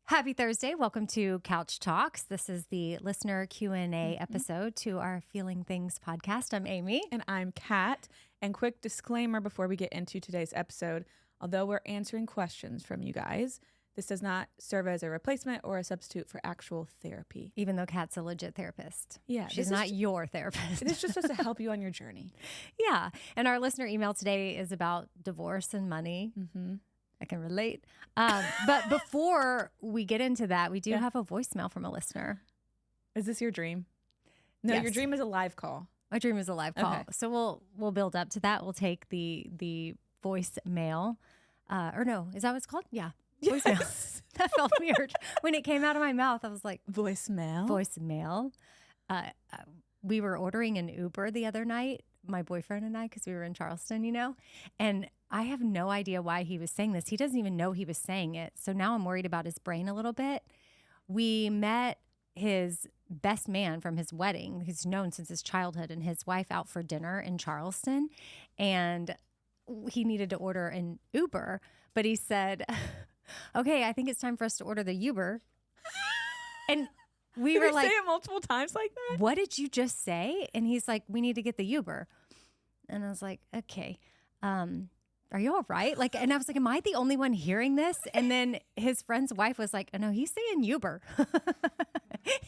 Happy Thursday. Welcome to Couch Talks. This is the listener Q&A episode to our Feeling Things podcast. I'm Amy. And I'm Kat. And quick disclaimer before we get into today's episode, although we're answering questions from you guys, this does not serve as a replacement or a substitute for actual therapy. Even though Kat's a legit therapist. Yeah. She's not your therapist. It is just supposed to help you on your journey. Yeah. And our listener email today is about divorce and money. Mm-hmm. I can relate. But before we get into that, we do have a voicemail from a listener. Is this your dream? No, Yes. Your dream is a live call. My dream is a live call. Okay. So we'll build up to that. We'll take the voicemail. Or no, is that what it's called? Yeah. Voicemail. Yes. That felt weird. When it came out of my mouth, I was like, Voicemail. voicemail. We were ordering an Uber the other night, my boyfriend and I, because we were in Charleston, and I have no idea why he was saying this. He doesn't even know he was saying it. So now I'm worried about his brain a little bit. We met his best man from his wedding, who's known since his childhood, and his wife out for dinner in Charleston. And he needed to order an Uber, but he said, okay, I think it's time for us to order the Uber. And we were like, say it multiple times like that? what did you just say? And he's like, we need to get the Uber. And I was like, okay, are you all right? And I was like, am I the only one hearing this? And then his friend's wife was like, oh no, he's saying Uber.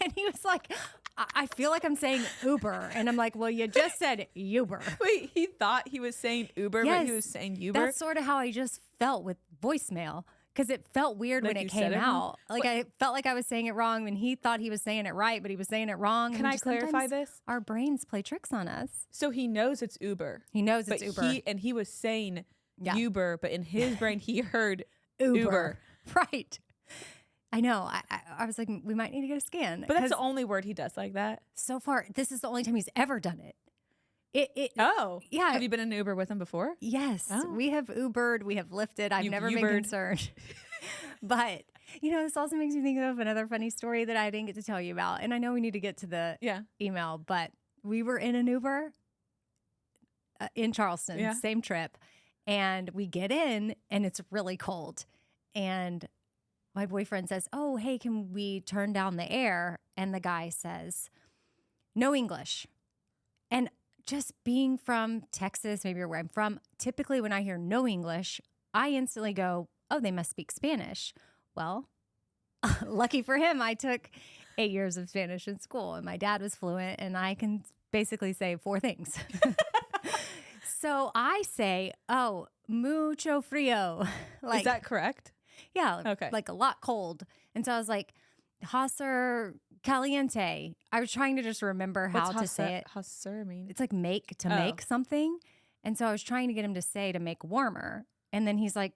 And he was like, I feel like I'm saying Uber. And I'm like, well, you just said Uber. Wait, he thought he was saying Uber, Yes, but he was saying Uber? That's sort of how I just felt with voicemail. Because it felt weird Like when you it said came it wrong? out. I felt like I was saying it wrong, and he thought he was saying it right, but he was saying it wrong. Can And I just clarify sometimes this? Our brains play tricks on us. So he knows it's Uber. He knows But it's Uber. he was saying Yeah. Uber, but in his brain he heard Uber. Uber. Right. I know. I was like, we might need to get a scan. But that's 'Cause the only word he does like that. so far, this is the only time he's ever done it. Oh. Yeah. Have you been in an Uber with him before? Yes. Oh. We have Ubered. We have Lyfted. I've You've never been Ubered. concerned. But, this also makes me think of another funny story that I didn't get to tell you about. And I know we need to get to the Yeah. email, but we were in an Uber in Charleston, Yeah. same trip. And we get in and it's really cold. And my boyfriend says, oh, hey, can we turn down the air? And the guy says, no English. And just being from Texas, maybe where I'm from, typically when I hear no English, I instantly go, oh, they must speak Spanish. Well, lucky for him, I took 8 years of Spanish in school, and my dad was fluent, and I can basically say 4 things. So I say, oh, mucho frío. Is that correct? Yeah, Okay. like a lot cold. And so I was like, hacer caliente. I was trying to just remember how to say it. Hasser mean? It's like make something. And so I was trying to get him to say to make warmer. And then he's like,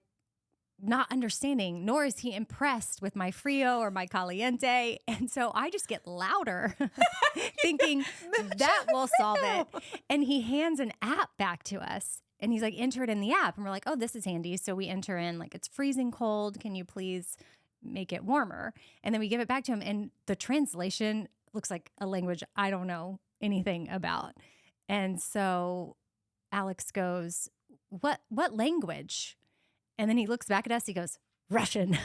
not understanding, nor is he impressed with my frio or my caliente. And so I just get louder, thinking that will solve it. And he hands an app back to us. And he's like, enter it in the app. And we're like, oh, this is handy. So we enter in, like, it's freezing cold. Can you please make it warmer? And then we give it back to him. And the translation looks like a language I don't know anything about. And so Alex goes, what language? And then he looks back at us. He goes, Russian.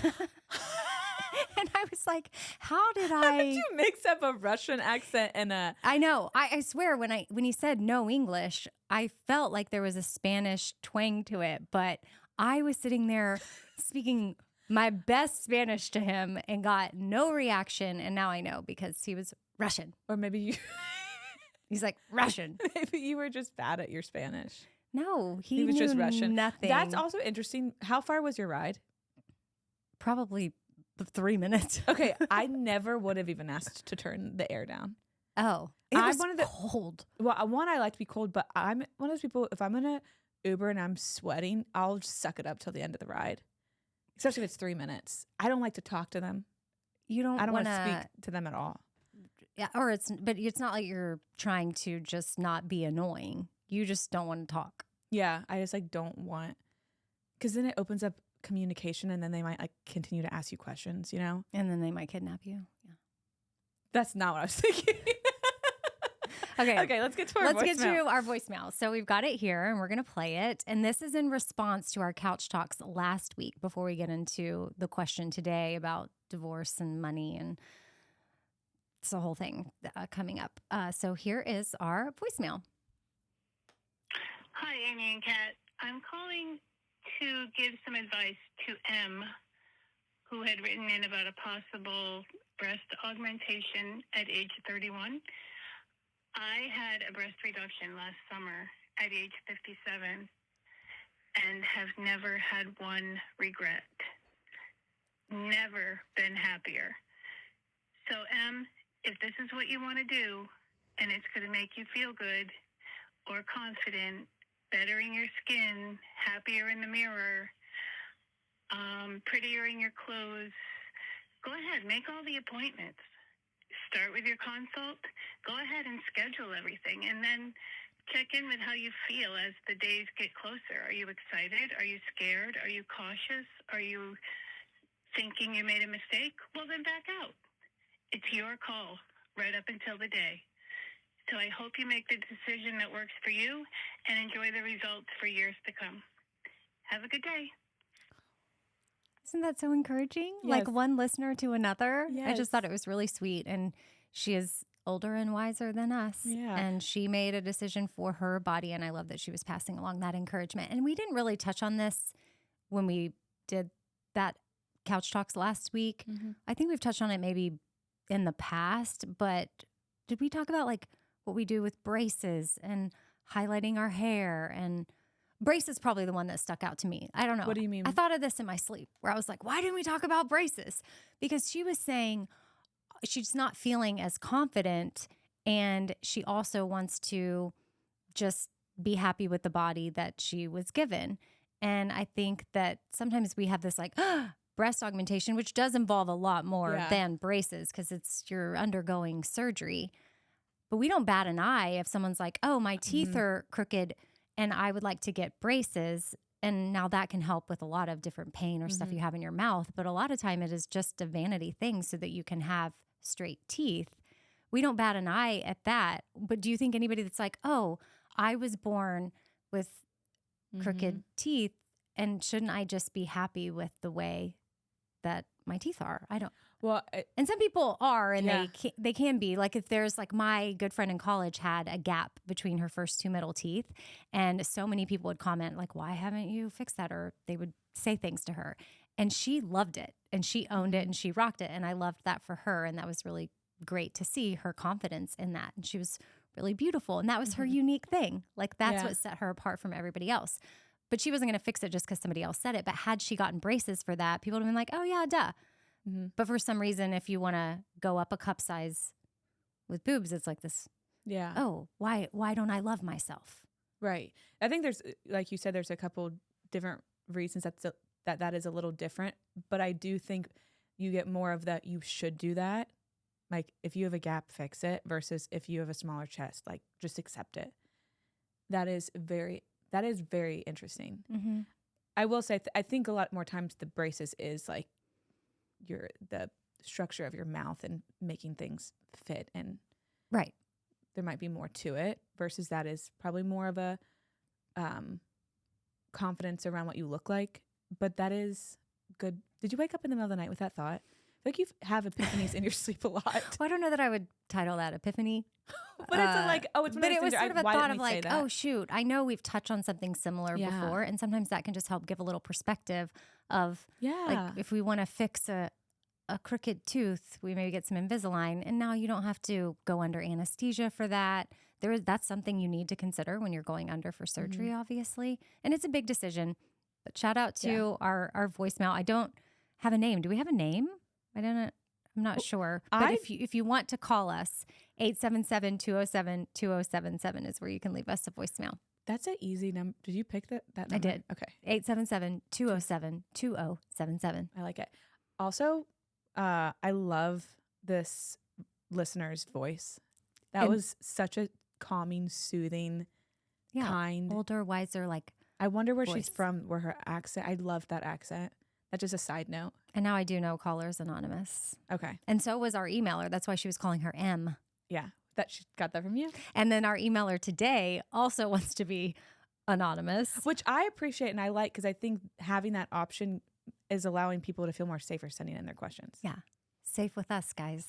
And I was like, how did How did you mix up a Russian accent and a... I know. I swear when he said no English, I felt like there was a Spanish twang to it. But I was sitting there speaking my best Spanish to him and got no reaction. And now I know because he was Russian. Or maybe you... He's like, Russian. Maybe you were just bad at your Spanish. No, He was just knew Russian. Nothing. That's also interesting. How far was your ride? Probably 3 minutes. Okay, I never would have even asked to turn the air down. Oh, it I'm was one of the- cold. Well, one, I like to be cold, but I'm one of those people, if I'm in a Uber and I'm sweating, I'll just suck it up till the end of the ride. Especially if it's 3 minutes. I don't like to talk to them. You don't I don't want want to speak to them at all. Yeah, but it's not like you're trying to just not be annoying. You just don't want to talk. Yeah, I just don't want, because then it opens up communication and then they might continue to ask you questions, And then they might kidnap you. Yeah. That's not what I was thinking. Okay, let's get to our voicemail. So we've got it here and we're going to play it. And this is in response to our couch talks last week before we get into the question today about divorce and money and it's a whole thing coming up. So here is our voicemail. Hi, Amy and Kat. I'm calling to give some advice to M, who had written in about a possible breast augmentation at age 31. I had a breast reduction last summer at age 57 and have never had one regret. Never been happier. So, M, if this is what you want to do and it's going to make you feel good or confident, bettering your skin, happier in the mirror, prettier in your clothes, go ahead, make all the appointments. Start with your consult. Go ahead and schedule everything and then check in with how you feel as the days get closer. Are you excited? Are you scared? Are you cautious? Are you thinking you made a mistake? Well, then back out. It's your call right up until the day. So I hope you make the decision that works for you and enjoy the results for years to come. Have a good day. Isn't that so encouraging? Yes. Like one listener to another. Yes. I just thought it was really sweet. And she is older and wiser than us. Yeah. And she made a decision for her body. And I love that she was passing along that encouragement. And we didn't really touch on this when we did that couch talks last week. Mm-hmm. I think we've touched on it maybe in the past, but did we talk about like what we do with braces and highlighting our hair? And brace is probably the one that stuck out to me. I don't know. What do you mean? I thought of this in my sleep where I was like, why didn't we talk about braces? Because she was saying she's not feeling as confident and she also wants to just be happy with the body that she was given. And I think that sometimes we have this like breast augmentation, which does involve a lot more than braces because you're undergoing surgery. But we don't bat an eye if someone's like, oh, my teeth are crooked and I would like to get braces. And now that can help with a lot of different pain or stuff you have in your mouth. But a lot of time it is just a vanity thing so that you can have straight teeth. We don't bat an eye at that. But do you think anybody that's like, oh, I was born with crooked teeth and shouldn't I just be happy with the way that my teeth are? I don't. Well, and some people are, and they can be. Like if there's like my good friend in college had a gap between her first two middle teeth, and so many people would comment like, "Why haven't you fixed that?" Or they would say things to her, and she loved it, and she owned it, and she rocked it, and I loved that for her, and that was really great to see her confidence in that, and she was really beautiful, and that was her unique thing. Like that's what set her apart from everybody else. But she wasn't going to fix it just because somebody else said it. But had she gotten braces for that, people would have been like, "Oh yeah, duh." But for some reason, if you want to go up a cup size with boobs, it's like this. Yeah. Oh, why don't I love myself? Right. I think there's, like you said, there's a couple different reasons that is a little different. But I do think you get more of that. You should do that. Like if you have a gap, fix it versus if you have a smaller chest, like just accept it. That is very interesting. I will say, I think a lot more times the braces is like the structure of your mouth and making things fit, and there might be more to it versus that is probably more of a confidence around what you look like. But that is good. Did you wake up in the middle of the night with that thought? I feel like you have epiphanies in your sleep a lot. Well, I don't know that I would title that epiphany. But it's like, oh, it's one but of those it was things sort of a why thought didn't of we say like, that? oh shoot, I know we've touched on something similar before, and sometimes that can just help give a little perspective of like if we want to fix a crooked tooth, we maybe get some Invisalign, and now you don't have to go under anesthesia for that. That's something you need to consider when you're going under for surgery, obviously, and it's a big decision. But shout out to our voicemail. I don't have a name. Do we have a name? I'm not sure. But if you want to call us, 877-207-2077 is where you can leave us a voicemail. That's an easy number. Did you pick that number? I did. Okay. 877-207-2077. I like it. Also, I love this listener's voice. That was such a calming, soothing, kind. Older, wiser, like I wonder where voice. she's from, where her accent. I love that accent. That's just a side note. And now I do know Callers Anonymous. Okay. And so was our emailer. That's why she was calling her M. Yeah. that she got that from you. And then our emailer today also wants to be anonymous. Which I appreciate and I like because I think having that option is allowing people to feel more safer sending in their questions. Yeah. Safe with us, guys.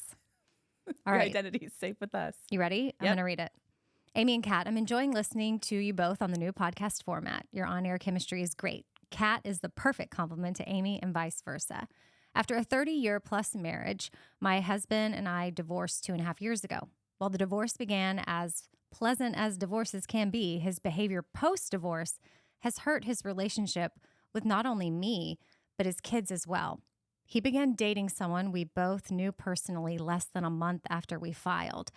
All Your right. identity is safe with us. You ready? I'm Yep. going to read it. Amy and Kat, I'm enjoying listening to you both on the new podcast format. Your on-air chemistry is great. Kat is the perfect complement to Amy and vice versa. After a 30-year plus marriage, my husband and I divorced 2.5 years ago. While the divorce began as pleasant as divorces can be, his behavior post-divorce has hurt his relationship with not only me, but his kids as well. He began dating someone we both knew personally less than a month after we filed.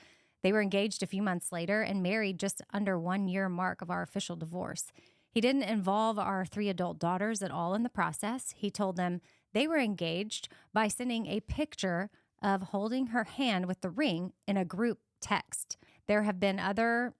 They were engaged a few months later and married just under 1 year mark of our official divorce. He didn't involve our 3 adult daughters at all in the process. He told them they were engaged by sending a picture of holding her hand with the ring in a group text. There have been other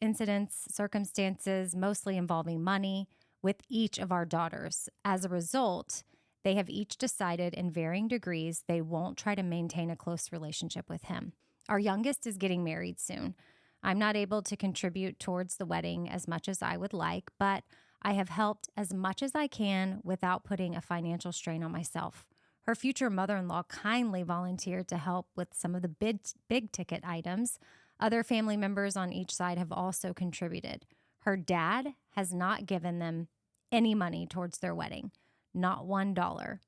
incidents, circumstances, mostly involving money, with each of our daughters. As a result, they have each decided in varying degrees they won't try to maintain a close relationship with him. Our youngest is getting married soon. I'm not able to contribute towards the wedding as much as I would like, but I have helped as much as I can without putting a financial strain on myself. Her future mother-in-law kindly volunteered to help with some of the big ticket items. Other family members on each side have also contributed. Her dad has not given them any money towards their wedding, not $1.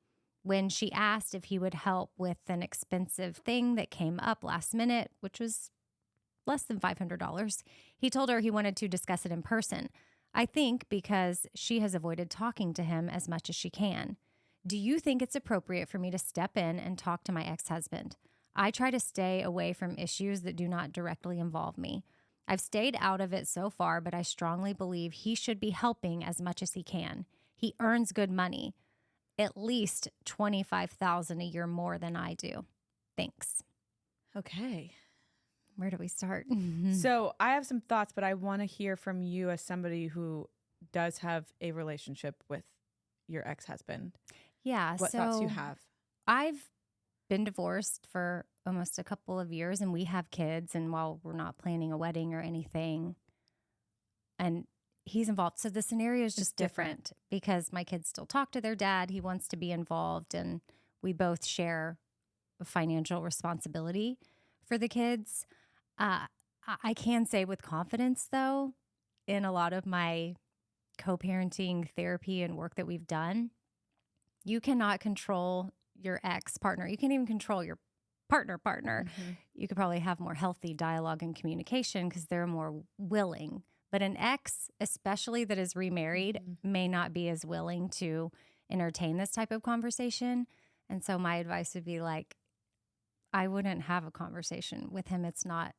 When she asked if he would help with an expensive thing that came up last minute, which was less than $500, he told her he wanted to discuss it in person. I think because she has avoided talking to him as much as she can. Do you think it's appropriate for me to step in and talk to my ex-husband? I try to stay away from issues that do not directly involve me. I've stayed out of it so far, but I strongly believe he should be helping as much as he can. He earns good money, at least $25,000 a year more than I do. Thanks. Okay. Where do we start? So I have some thoughts, but I want to hear from you as somebody who does have a relationship with your ex-husband. Yeah. What thoughts you have? I've been divorced for almost a couple of years and we have kids. And while we're not planning a wedding or anything, and he's involved. So the scenario is just different because my kids still talk to their dad. He wants to be involved and we both share a financial responsibility for the kids. I can say with confidence, though, in a lot of my co-parenting therapy and work that we've done, you cannot control your ex-partner. You can't even control your partner. Mm-hmm. You could probably have more healthy dialogue and communication because they're more willing. But an ex, especially that is remarried, may not be as willing to entertain this type of conversation. And so my advice would be like, I wouldn't have a conversation with him. It's not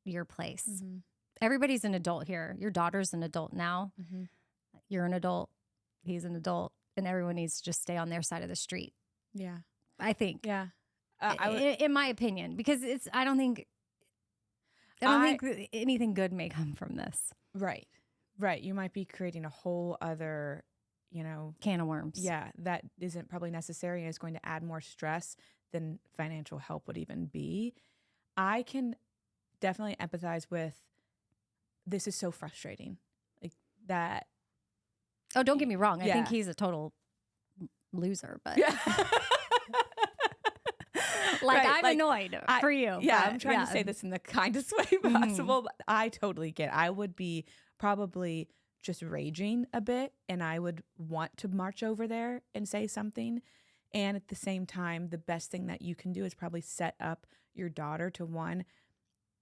your place. Mm-hmm. Everybody's an adult here. Your daughter's an adult now. Mm-hmm. You're an adult. He's an adult. And everyone needs to just stay on their side of the street. Yeah. I think. Yeah. In my opinion, because I don't think that anything good may come from this. Right. Right. You might be creating a whole other, can of worms. Yeah, that isn't probably necessary and is going to add more stress than financial help would even be. I can definitely empathize with this is so frustrating. Like that. Oh, don't get me wrong. I Yeah. think he's a total loser, but Yeah. I'm annoyed for you. Yeah, but I'm trying to say this in the kindest way possible. But I totally get it. I would be probably just raging a bit and I would want to march over there and say something. And at the same time, the best thing that you can do is probably set up your daughter to one,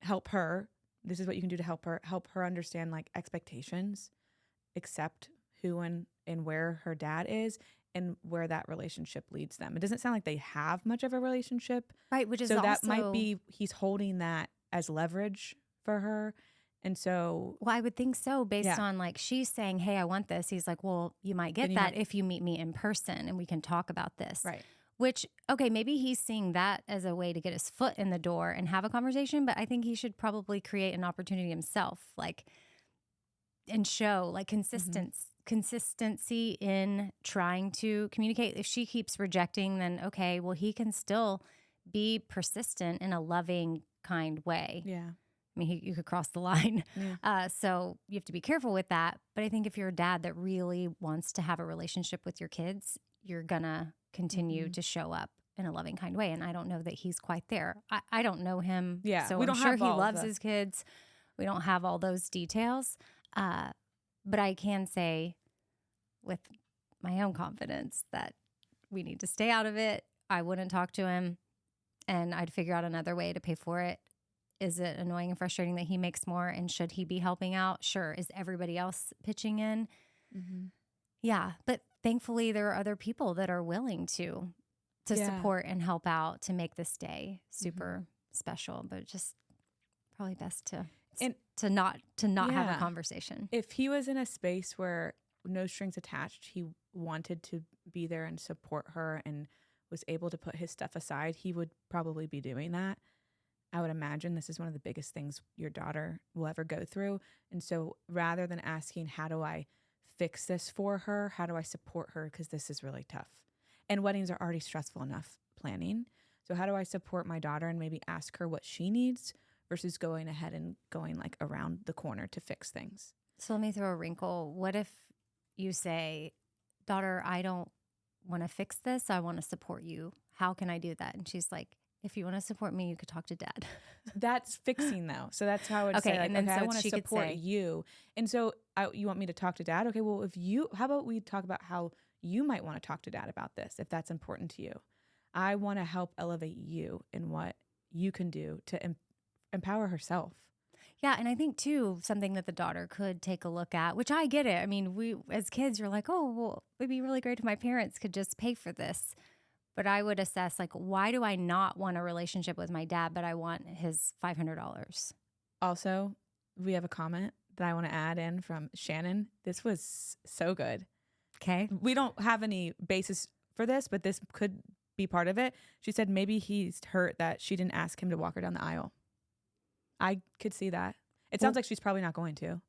help her. This is what you can do to help her understand like expectations, accept who and where her dad is and where that relationship leads them. It doesn't sound like they have much of a relationship. Right, which is so also, that might be he's holding that as leverage for her. And so well, I would think so based on like she's saying, hey, I want this. He's like, well, you might get that if you meet me in person and we can talk about this. Right. Which, okay, maybe he's seeing that as a way to get his foot in the door and have a conversation, but I think he should probably create an opportunity himself, like, and show like consistency in trying to communicate. If she keeps rejecting, then okay, well, he can still be persistent in a loving, kind way. Yeah. I mean, you could cross the line. Yeah. So you have to be careful with that. But I think if you're a dad that really wants to have a relationship with your kids, you're going to continue Mm-hmm. to show up in a loving, kind way. And I don't know that he's quite there. I don't know him. Yeah, So we I'm don't sure have he all loves the- his kids. We don't have all those details. But I can say with my own confidence that we need to stay out of it. I wouldn't talk to him, and I'd figure out another way to pay for it. Is it annoying and frustrating that he makes more? And should he be helping out? Sure. Is everybody else pitching in? Mm-hmm. Yeah. But thankfully, there are other people that are willing to Yeah. support and help out to make this day super special. But just probably best to not have a Yeah. conversation. If he was in a space where no strings attached, he wanted to be there and support her and was able to put his stuff aside, he would probably be doing that. I would imagine this is one of the biggest things your daughter will ever go through. And so rather than asking, how do I fix this for her? How do I support her? Because this is really tough. And weddings are already stressful enough planning. So how do I support my daughter and maybe ask her what she needs versus going ahead and going like around the corner to fix things? So let me throw a wrinkle. What if you say, daughter, I don't want to fix this. I want to support you. How can I do that? And she's like, if you want to support me, you could talk to dad. That's fixing though. So that's how I would Okay, say, like, and then okay, so I want to she could support say- you. And so you want me to talk to dad? Okay, well, how about we talk about how you might want to talk to dad about this, if that's important to you. I want to help elevate you in what you can do to empower herself. Yeah, and I think too, something that the daughter could take a look at, which I get it. I mean, we as kids, you're like, oh, well, it'd be really great if my parents could just pay for this. But I would assess, like, why do I not want a relationship with my dad, but I want his $500? Also, we have a comment that I want to add in from Shannon. This was so good. Okay. We don't have any basis for this, but this could be part of it. She said maybe he's hurt that she didn't ask him to walk her down the aisle. I could see that. It sounds like she's probably not going to.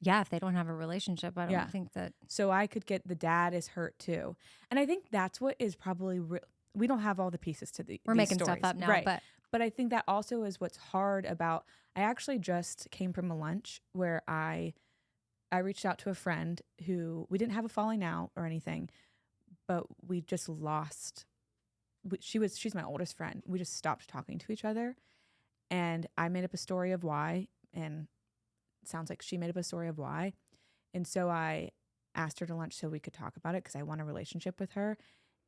Yeah, if they don't have a relationship, I don't Yeah. think that. So I could get the dad is hurt too. And I think that's what is probably we don't have all the pieces to We're these making stories. stuff up now, right. but I think that also is what's hard about. I actually just came from a lunch where I reached out to a friend who we didn't have a falling out or anything, but we just lost. She's my oldest friend. We just stopped talking to each other, and I made up a story of why, and it sounds like she made up a story of why, and so I asked her to lunch so we could talk about it because I want a relationship with her,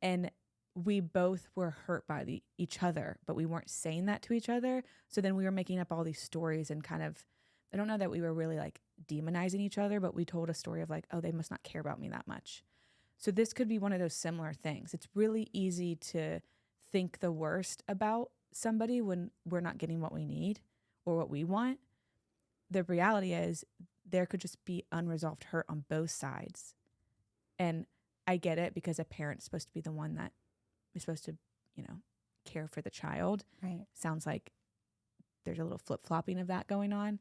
and we both were hurt by each other, but we weren't saying that to each other. So then we were making up all these stories and kind of, I don't know that we were really like demonizing each other, but we told a story of like, oh, they must not care about me that much. So this could be one of those similar things. It's really easy to think the worst about somebody when we're not getting what we need or what we want. The reality is there could just be unresolved hurt on both sides. And I get it because a parent's supposed to be the one that is supposed to, care for the child. right. Sounds like there's a little flip-flopping of that going on.